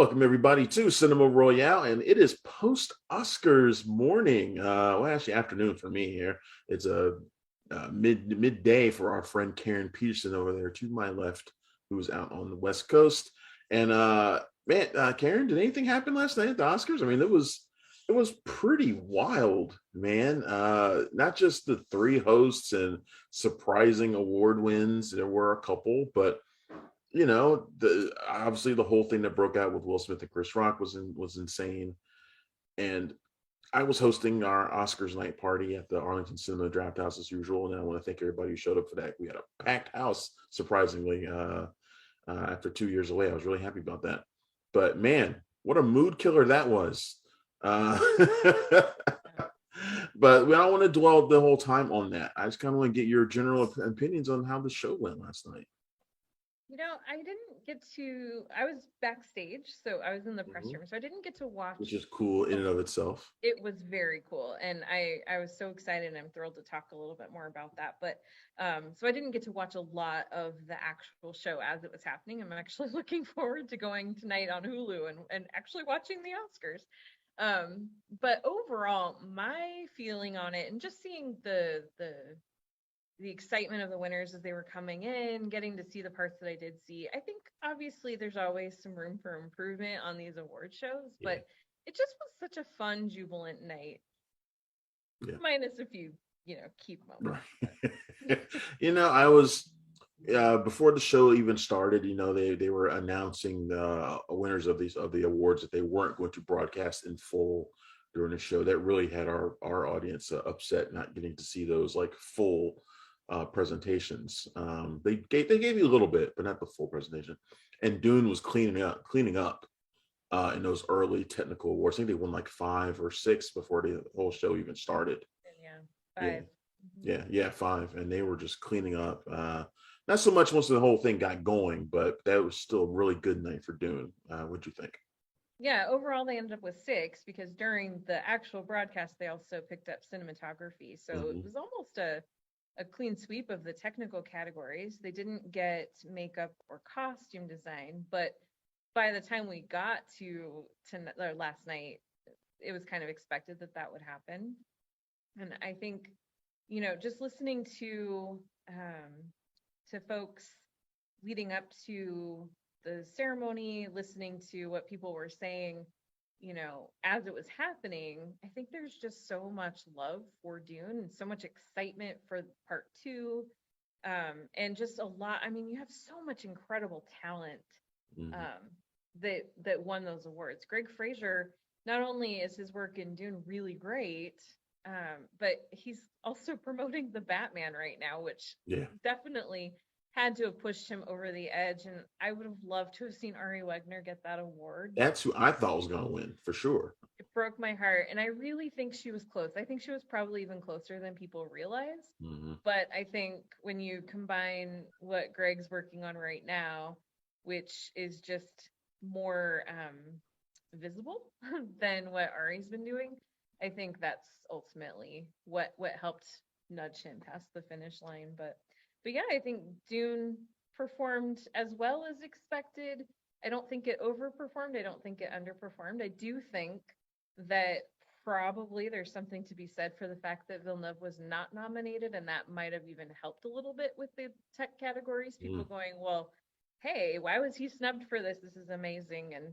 Welcome everybody to Cinema Royale, and it is post-Oscars morning. Well, actually, afternoon for me here. It's a midday for our friend Karen Peterson over there to my left, who was out on the West Coast. And man, Karen, did anything happen last night at the Oscars? I mean, it was pretty wild, man. Not just the three hosts and surprising award wins. There were a couple, but obviously the whole thing that broke out with Will Smith and Chris Rock was insane. And I was hosting our Oscars night party at the Arlington Cinema Draft House as usual, and I want to thank everybody who showed up for that. We had a packed house, surprisingly. After 2 years away, I was really happy about that. But man, what a mood killer that was. But we don't want to dwell the whole time on that. I just kind of want to get your general opinions on how the show went last night. I didn't get to, I was backstage, so I was in the press room, so I didn't get to watch. Which is cool in and of itself. It was very cool, and I was so excited, and I'm thrilled to talk a little bit more about that. But, so I didn't get to watch a lot of the actual show as it was happening. I'm actually looking forward to going tonight on Hulu and actually watching the Oscars. But overall, my feeling on it, and just seeing the excitement of the winners as they were coming in, getting to see the parts that I did see. I think obviously there's always some room for improvement on these award shows, but it just was such a fun, jubilant night. Yeah. Minus a few, key moments. Right. I was before the show even started, they were announcing the winners of the awards that they weren't going to broadcast in full during the show. That really had our audience upset, not getting to see those like full presentations. They gave you a little bit, but not the full presentation. And Dune was cleaning up in those early technical awards. I think they won like 5 or 6 before the whole show even started. Yeah, 5. Yeah, 5. And they were just cleaning up. Not so much once the whole thing got going, but that was still a really good night for Dune. What'd you think? Yeah, overall they ended up with 6 because during the actual broadcast they also picked up cinematography. So it was almost a clean sweep of the technical categories. They didn't get makeup or costume design, but by the time we got to last night, it was kind of expected that would happen. And I think, just listening to folks leading up to the ceremony, listening to what people were saying, as it was happening, I think there's just so much love for Dune and so much excitement for part 2. And just a lot. I mean, you have so much incredible talent that won those awards. Greg Fraser, not only is his work in Dune really great, but he's also promoting the Batman right now, which definitely had to have pushed him over the edge. And I would have loved to have seen Ari Wegner get that award. That's who I thought was going to win, for sure. It broke my heart. And I really think she was close. I think she was probably even closer than people realize. But I think when you combine what Greg's working on right now, which is just more visible than what Ari's been doing, I think that's ultimately what helped nudge him past the finish line. But yeah, I think Dune performed as well as expected. I don't think it overperformed. I don't think it underperformed. I do think that probably there's something to be said for the fact that Villeneuve was not nominated, and that might have even helped a little bit with the tech categories. People going, well, hey, why was he snubbed for this? This is amazing. And,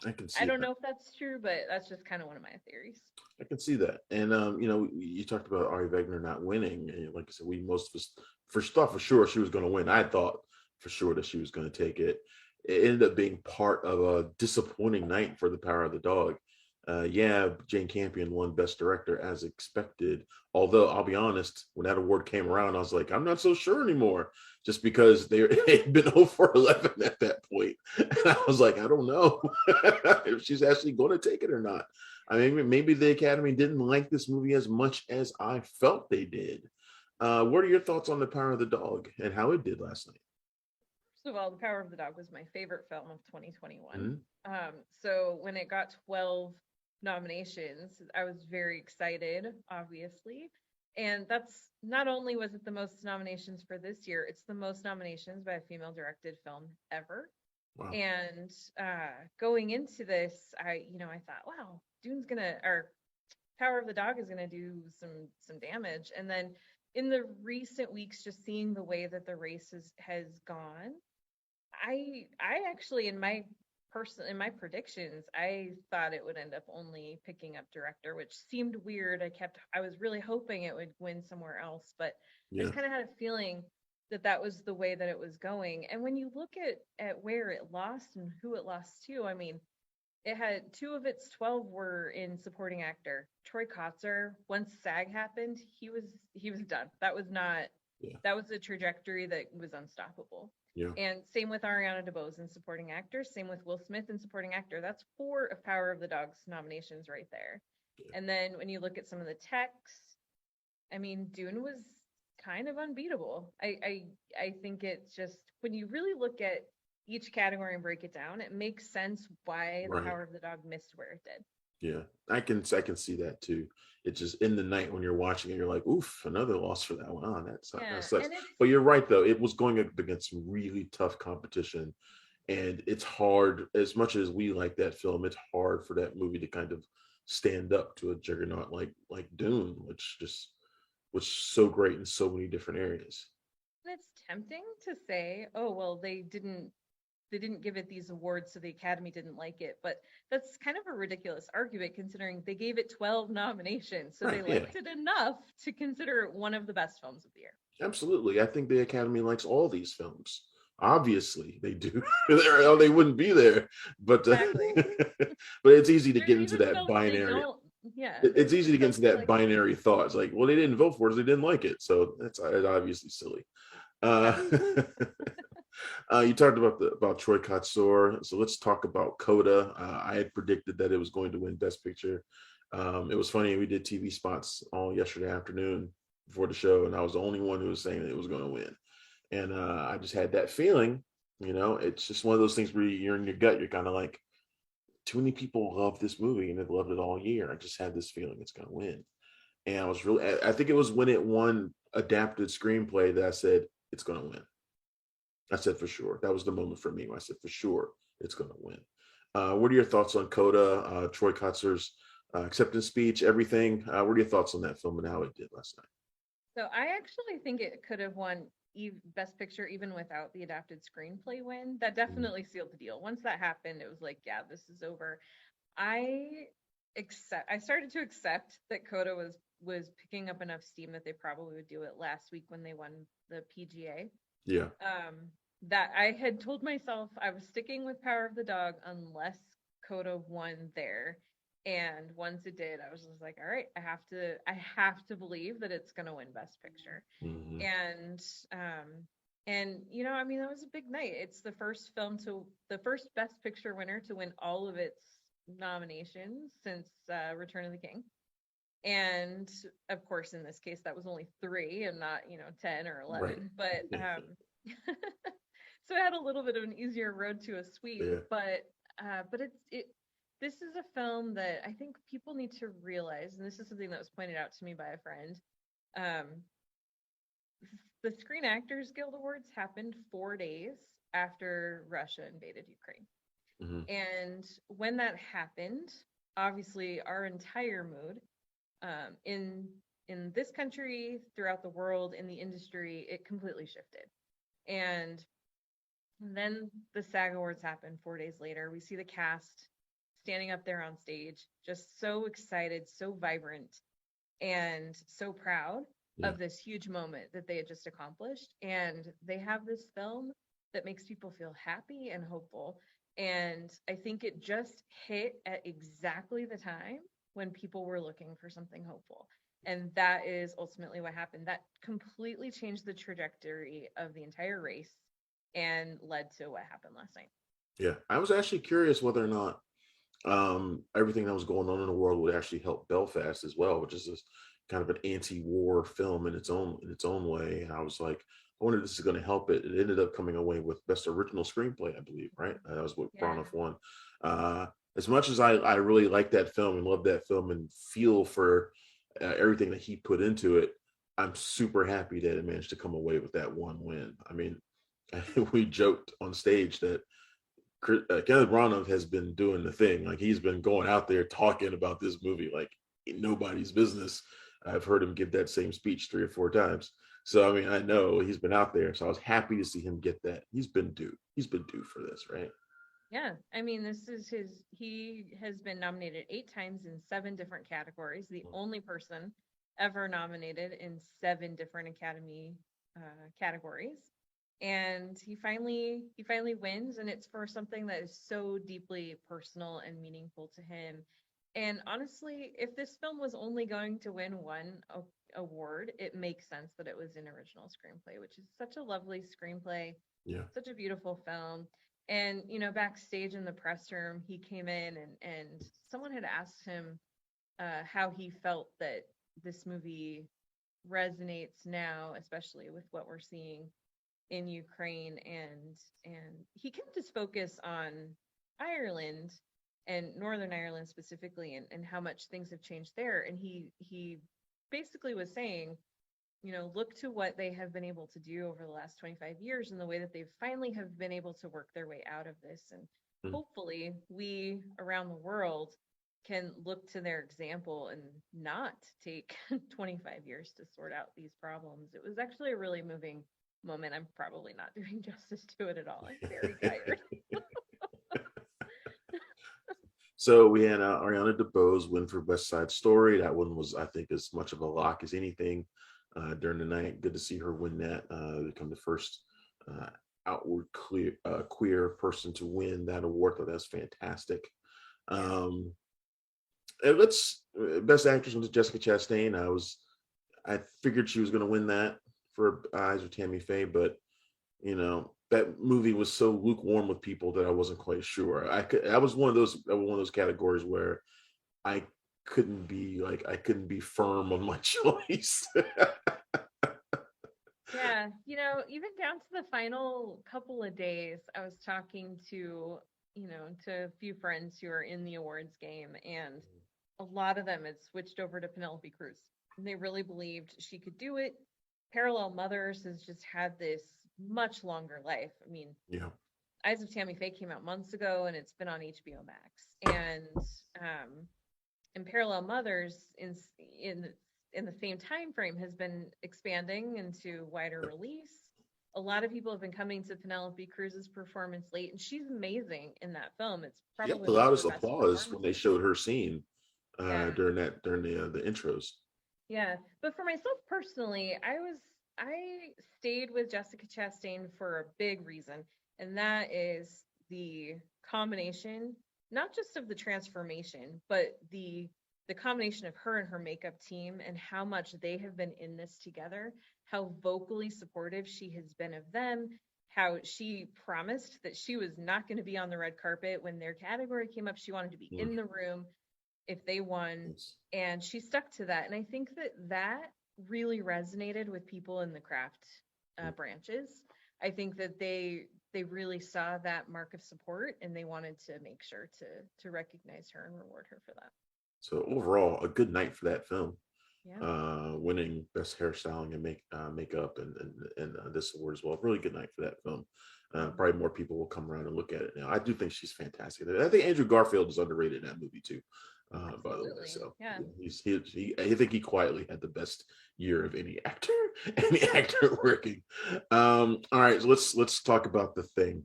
I can see I don't know if that's true, but that's just kind of one of my theories. I can see that. And, you talked about Ari Wegner not winning. And like I said, most of us thought for sure she was going to win. I thought for sure that she was going to take it. It ended up being part of a disappointing night for The Power of the Dog. Jane Campion won Best Director as expected. Although I'll be honest, when that award came around, I was like, I'm not so sure anymore, just because they'd been 0 for 11 at that point. And I was like, I don't know if she's actually going to take it or not. I mean, maybe the Academy didn't like this movie as much as I felt they did. What are your thoughts on The Power of the Dog and how it did last night? First of all, The Power of the Dog was my favorite film of 2021. So when it got 12 nominations, I was very excited, obviously. And that's not only was it the most nominations for this year, it's the most nominations by a female directed film ever. Wow. And going into this, I thought, wow, or Power of the Dog is gonna do some damage. And then in the recent weeks, just seeing the way that the race has gone, I actually in my predictions, I thought it would end up only picking up director, which seemed weird. I was really hoping it would win somewhere else, but I Yeah. just kind of had a feeling that was the way that it was going. And when you look at where it lost and who it lost to, I mean, it had 2 of its 12 were in supporting actor. Troy Kotzer, once SAG happened, he was done. That was not Yeah. that was a trajectory that was unstoppable. Yeah. And same with Ariana Debose in supporting actor, same with Will Smith in supporting actor. That's 4 of Power of the Dog's nominations right there. Yeah. And then when you look at some of the text, I mean, Dune was kind of unbeatable. I think it's just when you really look at each category and break it down, it makes sense why the Right. Power of the Dog missed where it did. Yeah, I can see that too. It's just in the night when you're watching it, you're like, oof, another loss for that one. Oh, that sucks. But you're right though. It was going up against some really tough competition, and it's hard. As much as we like that film, it's hard for that movie to kind of stand up to a juggernaut like Dune, which was so great in so many different areas. And it's tempting to say, oh well, they didn't give it these awards, so the Academy didn't like it. But that's kind of a ridiculous argument considering they gave it 12 nominations. So Right, they liked it enough to consider it one of the best films of the year. Absolutely. I think the Academy likes all these films. Obviously, they do. Or they wouldn't be there. But Exactly. but it's easy to get into that binary. Yeah. It's easy to get into that binary thought. It's like, well, they didn't vote for it, so they didn't like it. So that's obviously silly. You talked about Troy Kotsur, so let's talk about Coda. I had predicted that it was going to win Best Picture. It was funny, we did TV spots all yesterday afternoon before the show, and I was the only one who was saying that it was going to win. And I just had that feeling. It's just one of those things where you're in your gut, you're kind of like, too many people love this movie and they've loved it all year. I just had this feeling it's going to win. And I think it was when it won adapted screenplay that I said it's going to win. I said for sure. That was the moment for me. I said for sure it's going to win. What are your thoughts on Coda, Troy Kotzer's acceptance speech, everything? What are your thoughts on that film and how it did last night? So I actually think it could have won Best Picture even without the adapted screenplay win. That definitely sealed the deal. Once that happened, it was like, yeah, this is over. I started to accept that Coda was picking up enough steam that they probably would do it last week when they won the PGA. Yeah. That I had told myself I was sticking with Power of the Dog unless Coda won there. And once it did, I was just like, all right, I have to believe that it's going to win Best Picture. Mm-hmm. And I mean, that was a big night. It's the first Best Picture winner to win all of its nominations since Return of the King. And of course, in this case, that was only 3 and not 10 or 11. Right. But so it had a little bit of an easier road to a sweep. Yeah. But this is a film that I think people need to realize, and this is something that was pointed out to me by a friend. The Screen Actors Guild Awards happened 4 days after Russia invaded Ukraine. Mm-hmm. And when that happened, obviously our entire mood in this country, throughout the world, in the industry, it completely shifted. And then the SAG Awards happened 4 days later. We see the cast standing up there on stage, just so excited, so vibrant, and so proud of this huge moment that they had just accomplished. And they have this film that makes people feel happy and hopeful. And I think it just hit at exactly the time when people were looking for something hopeful. And that is ultimately what happened. That completely changed the trajectory of the entire race and led to what happened last night. Yeah, I was actually curious whether or not everything that was going on in the world would actually help Belfast as well, which is this kind of an anti-war film in its own way. And I was like, I wonder if this is going to help it. It ended up coming away with Best Original Screenplay, I believe, right? That was what Broniff won. As much as I really like that film and love that film and feel for everything that he put into it, I'm super happy that it managed to come away with that one win. I mean, we joked on stage that Kenneth Branagh has been doing the thing. Like, he's been going out there talking about this movie like nobody's business. I've heard him give that same speech 3 or 4 times. So I mean, I know he's been out there. So I was happy to see him get that. He's been due. He's been due for this, right? Yeah, I mean, he has been nominated 8 times in 7 different categories. The only person ever nominated in 7 different Academy categories. And he finally wins, and it's for something that is so deeply personal and meaningful to him. And honestly, if this film was only going to win one award, it makes sense that it was an original screenplay, which is such a lovely screenplay. Yeah. Such a beautiful film. And, backstage in the press room, he came in and someone had asked him how he felt that this movie resonates now, especially with what we're seeing in Ukraine. And he kept his focus on Ireland and Northern Ireland specifically, and how much things have changed there. And he basically was saying, look to what they have been able to do over the last 25 years and the way that they finally have been able to work their way out of this. And hopefully we around the world can look to their example and not take 25 years to sort out these problems. It was actually a really moving moment. I'm probably not doing justice to it at all. I'm very tired. So we had Ariana Debose win for West Side Story. That one was, I think, as much of a lock as anything during the night. Good to see her win that. Become the first outward queer person to win that award. So that's fantastic. Best actress was Jessica Chastain. I figured she was going to win that for Eyes of Tammy Faye, but that movie was so lukewarm with people that I wasn't quite sure. I was one of those categories where I couldn't be firm on my choice. Yeah, even down to the final couple of days, I was talking to a few friends who are in the awards game, and a lot of them had switched over to Penelope Cruz. And they really believed she could do it. Parallel Mothers has just had this much longer life. I mean, yeah. Eyes of Tammy Faye came out months ago, and it's been on HBO Max. And Parallel Mothers in the same time frame has been expanding into wider release. A lot of people have been coming to Penelope Cruz's performance late, and she's amazing in that film. It's probably the loudest applause when they showed her scene during the intros. Yeah, but for myself personally, I stayed with Jessica Chastain for a big reason, and that is the combination, not just of the transformation, but the combination of her and her makeup team and how much they have been in this together, how vocally supportive she has been of them, how she promised that she was not going to be on the red carpet when their category came up. She wanted to be in the room if they won, and she stuck to that. And I think that really resonated with people in the craft branches. I think that they really saw that mark of support, and they wanted to make sure to recognize her and reward her for that. So overall, a good night for that film. Yeah. Winning best hairstyling and makeup and this award as well. Really good night for that film. Probably more people will come around and look at it now. I do think she's fantastic. I think Andrew Garfield is underrated in that movie too. By the way, so yeah, I think he quietly had the best year of any actor working. All right, so let's talk about The Thing.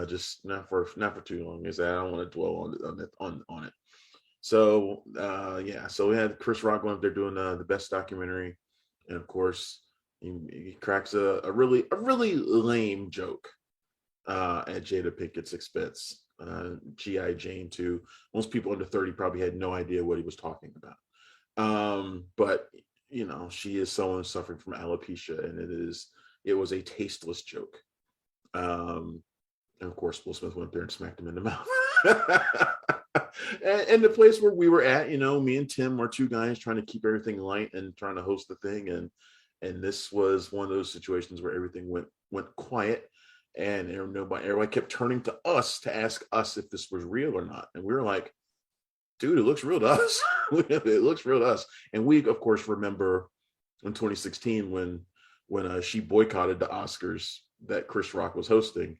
Just not for too long, because I don't want to dwell on it. So so we had Chris Rock going up there doing the best documentary, and of course he cracks a really lame joke at Jada Pinkett's expense. G.I. Jane 2. Most people under 30 probably had no idea what he was talking about. But she is someone suffering from alopecia, and it was a tasteless joke. And of course, Will Smith went there and smacked him in the mouth. And the place where we were at, me and Tim are two guys trying to keep everything light and trying to host the thing, and this was one of those situations where everything went quiet, and everybody kept turning to us to ask us if this was real or not, and we were like, dude, it looks real to us. It looks real to us. And we of course remember in 2016 when she boycotted the Oscars that Chris Rock was hosting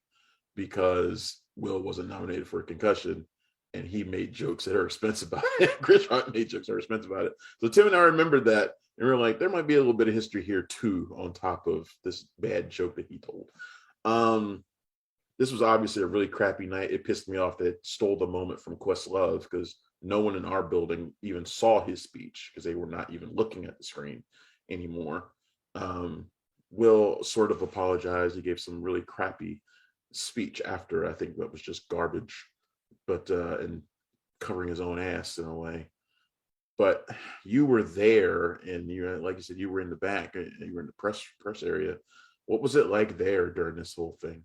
because Will wasn't nominated for a concussion, and he made jokes at her expense about it. Chris Rock made jokes at her expense about it. So Tim and I remembered that, and we were like, there might be a little bit of history here too, on top of this bad joke that he told. This was obviously a really crappy night. It pissed me off that it stole the moment from Questlove, because no one in our building even saw his speech because they were not even looking at the screen anymore. Will sort of apologized. He gave some really crappy speech after. I think that was just garbage, but and covering his own ass in a way. But you were there, and you, like you said, you were in the back. You were in the press area. What was it like there during this whole thing?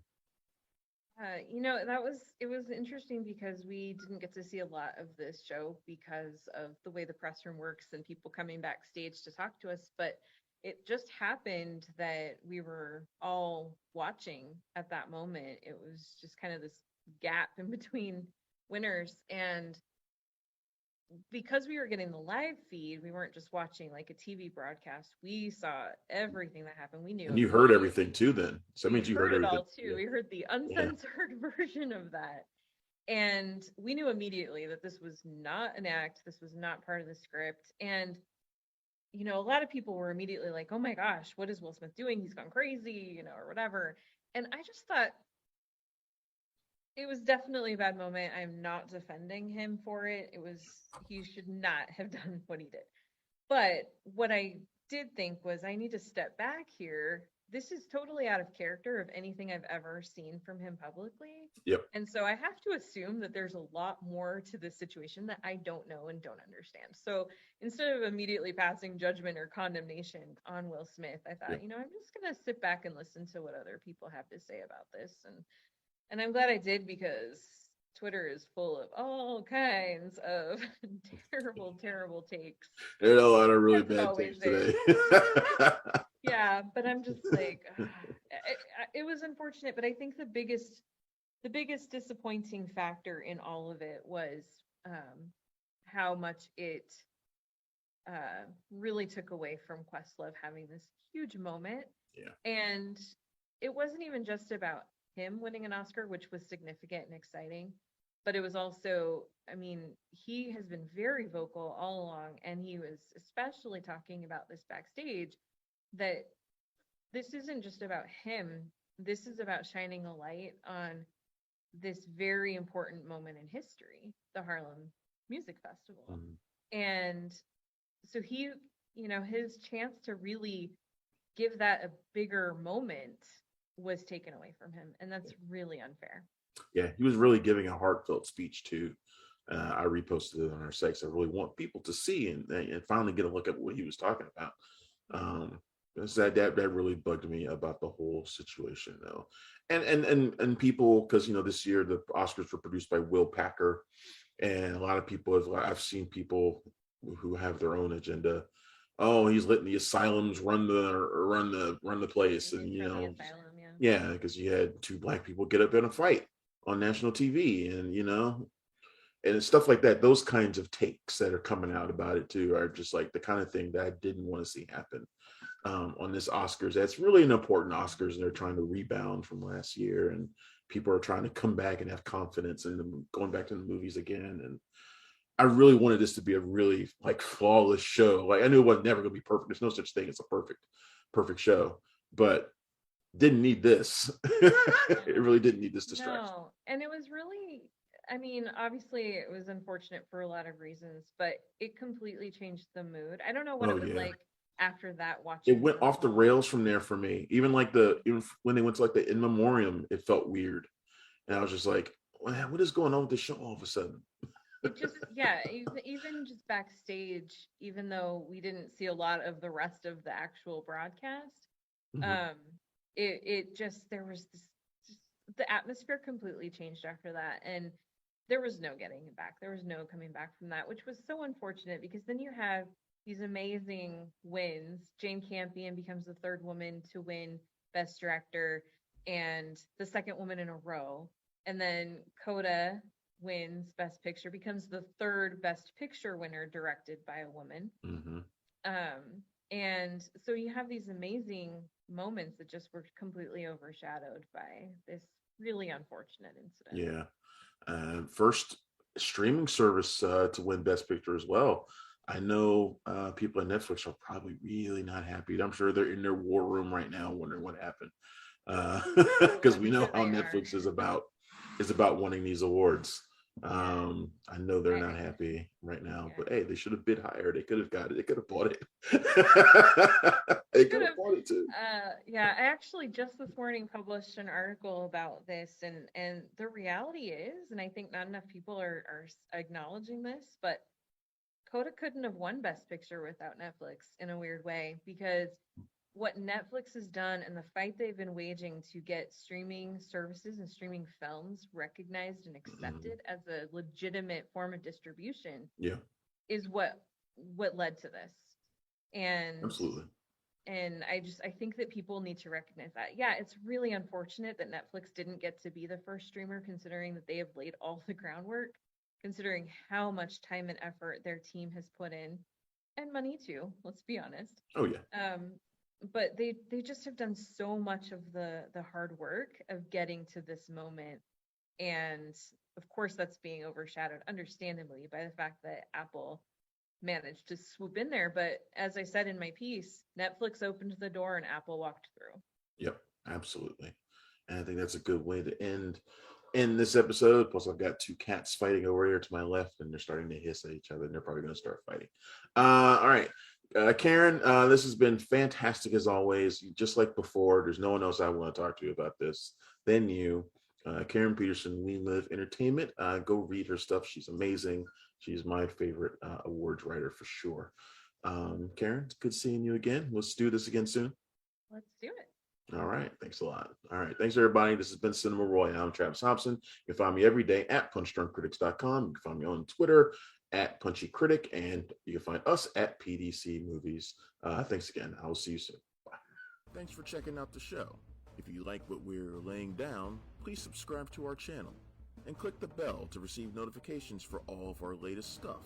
It was interesting because we didn't get to see a lot of this show because of the way the press room works and people coming backstage to talk to us. But it just happened that we were all watching at that moment. It was just kind of this gap in between winners. And because we were getting the live feed, we weren't just watching like a TV broadcast. We saw everything that happened. We knew. And you heard everything too then. So that means you heard everything. It all too. Yeah. We heard the uncensored version of that. And we knew immediately that this was not an act. This was not part of the script. And, a lot of people were immediately like, oh my gosh, what is Will Smith doing? He's gone crazy, or whatever. And I just thought, it was definitely a bad moment. I'm not defending him for it. He should not have done what he did. But what I did think was, I need to step back here. This is totally out of character of anything I've ever seen from him publicly. Yep. And so I have to assume that there's a lot more to this situation that I don't know and don't understand. So instead of immediately passing judgment or condemnation on Will Smith, I thought, I'm just going to sit back and listen to what other people have to say about this. And I'm glad I did, because Twitter is full of all kinds of terrible, terrible takes. There's a lot of really bad takes today. Yeah, but I'm just like, it was unfortunate, but I think the biggest disappointing factor in all of it was how much it really took away from Questlove having this huge moment. Yeah. And it wasn't even just about him winning an Oscar, which was significant and exciting, but it was also, he has been very vocal all along, and he was especially talking about this backstage, that this isn't just about him. This is about shining a light on this very important moment in history, the Harlem Music Festival. Mm-hmm. And so he, his chance to really give that a bigger moment was taken away from him, and that's really unfair. Yeah, he was really giving a heartfelt speech too. I reposted it on our site. I really want people to see and finally get a look at what he was talking about. That really bugged me about the whole situation, though. And people, because this year the Oscars were produced by Will Packer, and a lot of people I've seen people who have their own agenda. Oh, he's letting the asylums run the place, and because you had two Black people get up in a fight on national TV, and it's stuff like that. Those kinds of takes that are coming out about it too are just like the kind of thing that I didn't want to see happen on this Oscars. That's really an important Oscars, and they're trying to rebound from last year, and people are trying to come back and have confidence in them going back to the movies again. And I really wanted this to be a really flawless show. I knew it was never going to be perfect. There's no such thing as a perfect show, but didn't need this. It really didn't need this distraction. No, and it was really, obviously it was unfortunate for a lot of reasons, but it completely changed the mood. I don't know what it was like after that watching. It went off the rails from there for me. Even when they went to the in memoriam, it felt weird, and I was just like, what is going on with this show all of a sudden? It just, even just backstage, even though we didn't see a lot of the rest of the actual broadcast, mm-hmm. There was the atmosphere completely changed after that, and there was no getting it back. There was no coming back from that, which was so unfortunate, because then you have these amazing wins. Jane Campion becomes the third woman to win Best Director and the second woman in a row. And then Coda wins Best Picture, becomes the third Best Picture winner directed by a woman. Mm-hmm. And so you have these amazing moments that just were completely overshadowed by this really unfortunate incident. Yeah. First streaming service to win Best Picture as well. I know people at Netflix are probably really not happy. I'm sure they're in their war room right now wondering what happened. Because we know how Netflix is about winning these awards. I know they're not happy right now, but hey, they should have bid higher. They could have got it. They could have bought it. They could have bought it too. Yeah, I actually just this morning published an article about this, and the reality is, and I think not enough people are acknowledging this, but Coda couldn't have won Best Picture without Netflix in a weird way, because what Netflix has done and the fight they've been waging to get streaming services and streaming films recognized and accepted as a legitimate form of distribution is what led to this. And absolutely. And I think that people need to recognize that. Yeah, it's really unfortunate that Netflix didn't get to be the first streamer, considering that they have laid all the groundwork, considering how much time and effort their team has put in, and money too, let's be honest. Oh yeah. But they just have done so much of the hard work of getting to this moment. And of course that's being overshadowed, understandably, by the fact that Apple managed to swoop in there. But as I said in my piece, Netflix opened the door and Apple walked through. Yep, absolutely. And I think that's a good way to end this episode. Plus, I've got two cats fighting over here to my left, and they're starting to hiss at each other, and they're probably going to start fighting. All right. Karen, this has been fantastic as always. Just like before, there's no one else I want to talk to you about this than you. Karen Peterson, We Live Entertainment. Go read her stuff. She's amazing. She's my favorite awards writer for sure. Karen, it's good seeing you again. Let's do this again soon. Let's do it. All right. Thanks a lot. All right. Thanks, everybody. This has been Cinema Royale. I'm Travis Hobson. You can find me every day at punchdrunkcritics.com. You can find me on Twitter at punchycritic, and you can find us at PDC Movies. Thanks again. I will see you soon. Bye. Thanks for checking out the show. If you like what we're laying down, please subscribe to our channel and click the bell to receive notifications for all of our latest stuff.